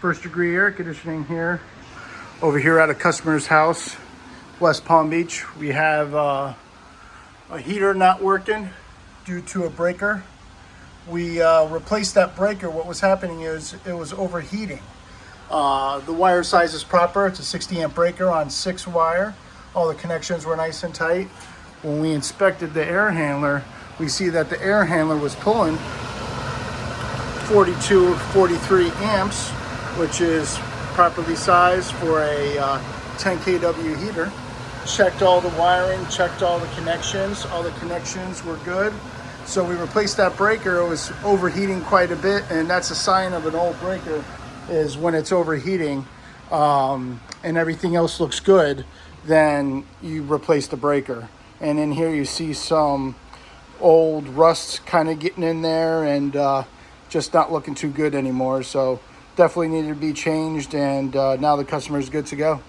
First degree air conditioning here. Over here at a customer's house, West Palm Beach. We have a heater not working due to a breaker. We replaced that breaker. What was happening is it was overheating. The wire size is proper. It's a 60 amp breaker on 6 wire. All the connections were nice and tight. When we inspected the air handler, we see that the air handler was pulling 42, 43 amps, which is properly sized for a 10 kW heater. Checked all the wiring, checked all the connections. All the connections were good. So we replaced that breaker. It was overheating quite a bit, and that's a sign of an old breaker, is when it's overheating and everything else looks good, then you replace the breaker. And in here you see some old rust kind of getting in there and just not looking too good anymore. So definitely needed to be changed, and now the customer is good to go.